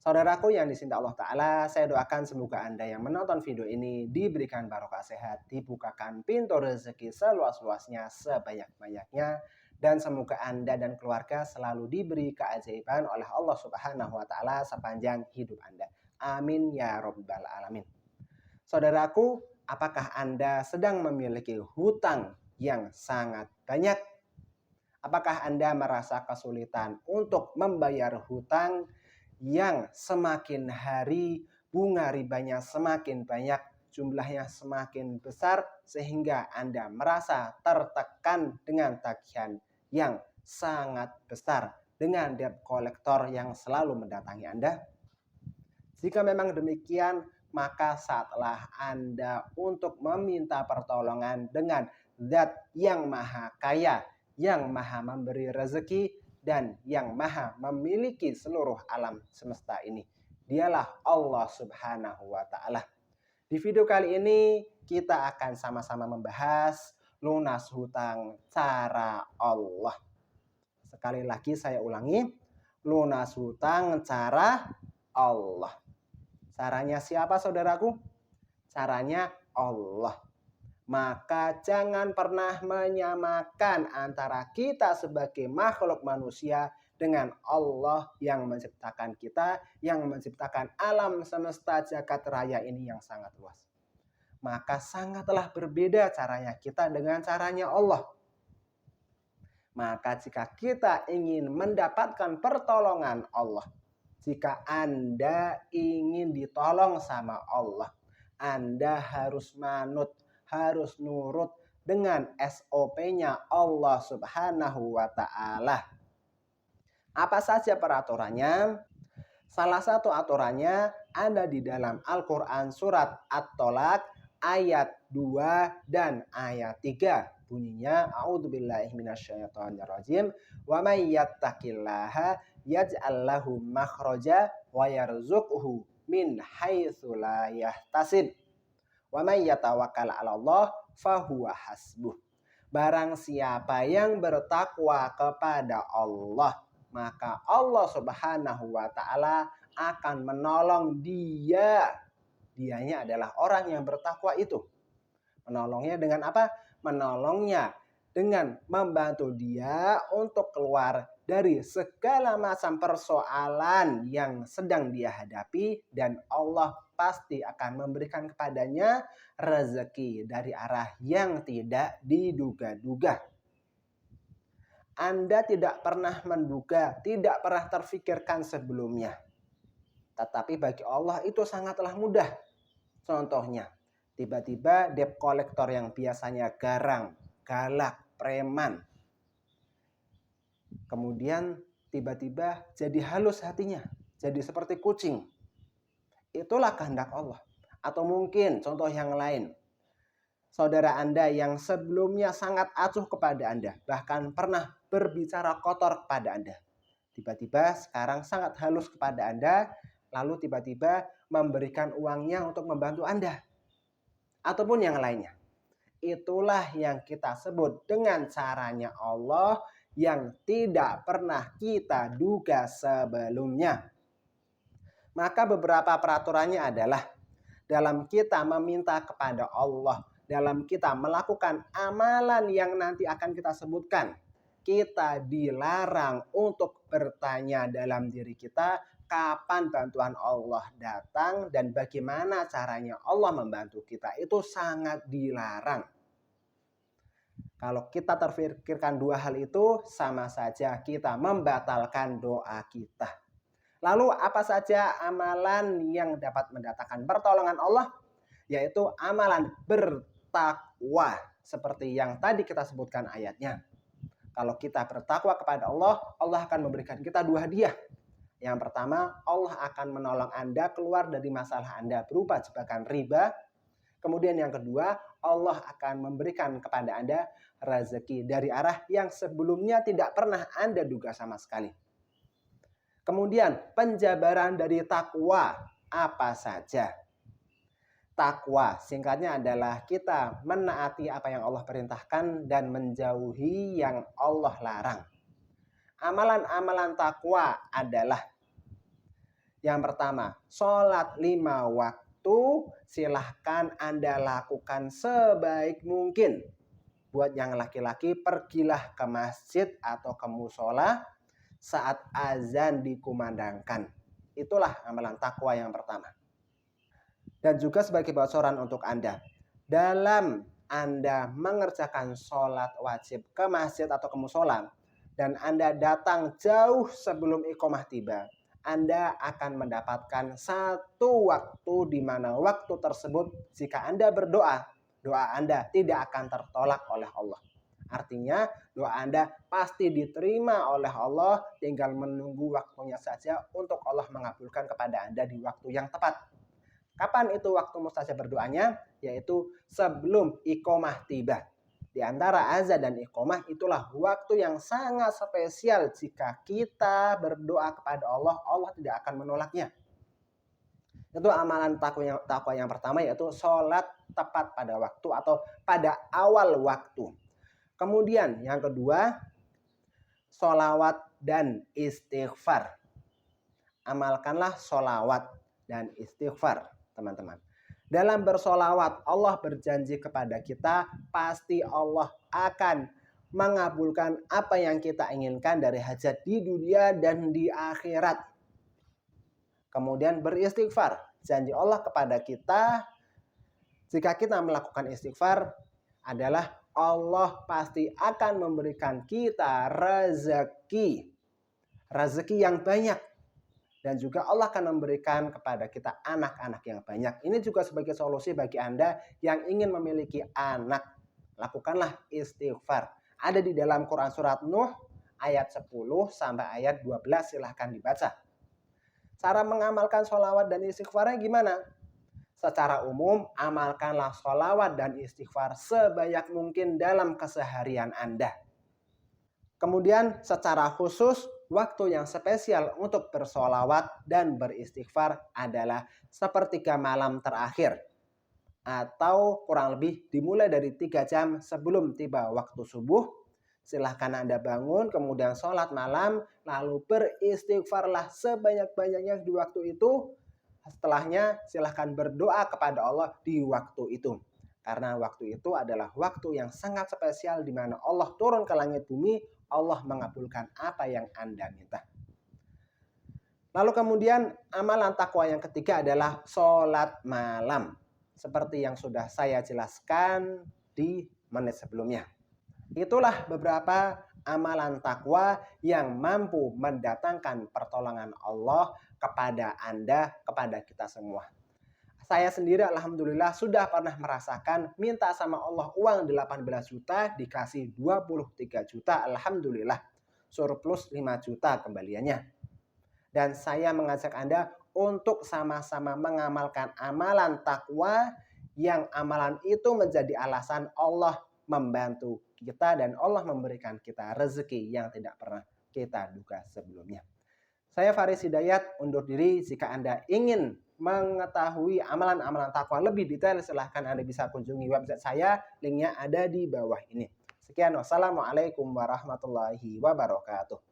Saudaraku yang dicintai Allah Ta'ala, saya doakan semoga Anda yang menonton video ini diberikan barokah sehat, dibukakan pintu rezeki seluas-luasnya, sebanyak-banyaknya, dan semoga Anda dan keluarga selalu diberi keajaiban oleh Allah Subhanahu wa Ta'ala sepanjang hidup Anda. Amin ya Rabbal Alamin. Saudaraku, apakah Anda sedang memiliki hutang yang sangat banyak? Apakah Anda merasa kesulitan untuk membayar hutang yang semakin hari bunga ribanya semakin banyak, jumlahnya semakin besar, sehingga Anda merasa tertekan dengan tagihan yang sangat besar, dengan debt collector yang selalu mendatangi Anda? Jika memang demikian, maka saatlah Anda untuk meminta pertolongan dengan Zat yang Maha Kaya, yang Maha Memberi rezeki, dan yang Maha memiliki seluruh alam semesta ini. Dialah Allah Subhanahu wa Ta'ala. Di video kali ini kita akan sama-sama membahas lunas hutang cara Allah. Sekali lagi saya ulangi, lunas hutang cara Allah. Caranya siapa saudaraku? Caranya Allah. Maka jangan pernah menyamakan antara kita sebagai makhluk manusia dengan Allah yang menciptakan kita, yang menciptakan alam semesta jagat raya ini yang sangat luas. Maka sangatlah berbeda caranya kita dengan caranya Allah. Maka jika kita ingin mendapatkan pertolongan Allah, jika Anda ingin ditolong sama Allah, Anda harus manut, harus nurut dengan SOP-nya Allah Subhanahu wa Ta'ala. Apa saja peraturannya? Salah satu aturannya ada di dalam Al-Quran surat At-Tolak ayat 2 dan ayat 3. Bunyinya, a'udzubillahi minasyaitonirrajim, wa may yattaqillaha yaj'al lahu makhraja wa yarzuqhu min haitsu la yahtasib. Wa may yatawakkal 'ala Allah fahuwa hasbuh. Barang siapa yang bertakwa kepada Allah, maka Allah Subhanahu wa Ta'ala akan menolong dia. Dianya adalah orang yang bertakwa itu. Menolongnya dengan apa? Menolongnya dengan membantu dia untuk keluar dari segala macam persoalan yang sedang dia hadapi, dan Allah pasti akan memberikan kepadanya rezeki dari arah yang tidak diduga-duga. Anda tidak pernah menduga, tidak pernah terfikirkan sebelumnya. Tetapi bagi Allah itu sangatlah mudah. Contohnya, tiba-tiba debt collector yang biasanya garang, galak, preman, kemudian tiba-tiba jadi halus hatinya, jadi seperti kucing. Itulah kehendak Allah. Atau mungkin contoh yang lain, saudara Anda yang sebelumnya sangat acuh kepada Anda, bahkan pernah berbicara kotor kepada Anda, tiba-tiba sekarang sangat halus kepada Anda, lalu tiba-tiba memberikan uangnya untuk membantu Anda, ataupun yang lainnya. Itulah yang kita sebut dengan caranya Allah yang tidak pernah kita duga sebelumnya. Maka beberapa peraturannya adalah dalam kita meminta kepada Allah, dalam kita melakukan amalan yang nanti akan kita sebutkan, kita dilarang untuk bertanya dalam diri kita kapan bantuan Allah datang dan bagaimana caranya Allah membantu kita. Itu sangat dilarang. Kalau kita terfikirkan dua hal itu, sama saja kita membatalkan doa kita. Lalu apa saja amalan yang dapat mendatangkan pertolongan Allah? Yaitu amalan bertakwa. Seperti yang tadi kita sebutkan ayatnya. Kalau kita bertakwa kepada Allah, Allah akan memberikan kita dua hadiah. Yang pertama, Allah akan menolong Anda keluar dari masalah Anda berupa jebakan riba. Kemudian yang kedua, Allah akan memberikan kepada Anda rezeki dari arah yang sebelumnya tidak pernah Anda duga sama sekali. Kemudian penjabaran dari takwa apa saja? Takwa singkatnya adalah kita menaati apa yang Allah perintahkan dan menjauhi yang Allah larang. Amalan-amalan takwa adalah Yang pertama, sholat 5 waktu silahkan Anda lakukan sebaik mungkin. Buat yang laki-laki, pergilah ke masjid atau ke musola saat azan dikumandangkan. Itulah amalan takwa yang pertama. Dan juga sebagai bocoran untuk Anda, dalam Anda mengerjakan sholat wajib ke masjid atau ke musola, dan Anda datang jauh sebelum iqomah tiba, Anda akan mendapatkan satu waktu di mana waktu tersebut jika Anda berdoa, doa Anda tidak akan tertolak oleh Allah. Artinya doa Anda pasti diterima oleh Allah, tinggal menunggu waktunya saja untuk Allah mengabulkan kepada Anda di waktu yang tepat. Kapan itu waktu mustajab berdoanya? Yaitu sebelum iqomah tiba. Di antara azan dan iqomah itulah waktu yang sangat spesial jika kita berdoa kepada Allah, Allah tidak akan menolaknya. Itu amalan takwa yang pertama, yaitu sholat tepat pada waktu atau pada awal waktu. Kemudian yang kedua, sholawat dan istighfar. Amalkanlah sholawat dan istighfar, teman-teman. Dalam bersolawat, Allah berjanji kepada kita, pasti Allah akan mengabulkan apa yang kita inginkan dari hajat di dunia dan di akhirat. Kemudian beristighfar, janji Allah kepada kita, jika kita melakukan istighfar adalah Allah pasti akan memberikan kita rezeki yang banyak. Dan juga Allah akan memberikan kepada kita anak-anak yang banyak. Ini juga sebagai solusi bagi Anda yang ingin memiliki anak. Lakukanlah istighfar. Ada di dalam Quran surat Nuh ayat 10 sampai ayat 12, silahkan dibaca. Cara mengamalkan sholawat dan istighfarnya gimana? Secara umum, amalkanlah sholawat dan istighfar sebanyak mungkin dalam keseharian Anda. Kemudian secara khusus, waktu yang spesial untuk bersolawat dan beristighfar adalah sepertiga malam terakhir. Atau kurang lebih dimulai dari 3 jam sebelum tiba waktu subuh. Silahkan Anda bangun, kemudian sholat malam, lalu beristighfarlah sebanyak-banyaknya di waktu itu. Setelahnya silahkan berdoa kepada Allah di waktu itu. Karena waktu itu adalah waktu yang sangat spesial di mana Allah turun ke langit bumi, Allah mengabulkan apa yang Anda minta. Lalu kemudian amalan takwa yang ketiga adalah sholat malam. Seperti yang sudah saya jelaskan di menit sebelumnya. Itulah beberapa amalan takwa yang mampu mendatangkan pertolongan Allah kepada Anda, kepada kita semua. Saya sendiri alhamdulillah sudah pernah merasakan minta sama Allah uang 18 juta dikasih 23 juta, alhamdulillah surplus 5 juta kembaliannya. Dan saya mengajak Anda untuk sama-sama mengamalkan amalan takwa yang amalan itu menjadi alasan Allah membantu kita dan Allah memberikan kita rezeki yang tidak pernah kita duga sebelumnya. Saya Faris Hidayat undur diri. Jika Anda ingin mengetahui amalan-amalan takwa lebih detail, silahkan Anda bisa kunjungi website saya. Linknya ada di bawah ini. Sekian, wassalamualaikum warahmatullahi wabarakatuh.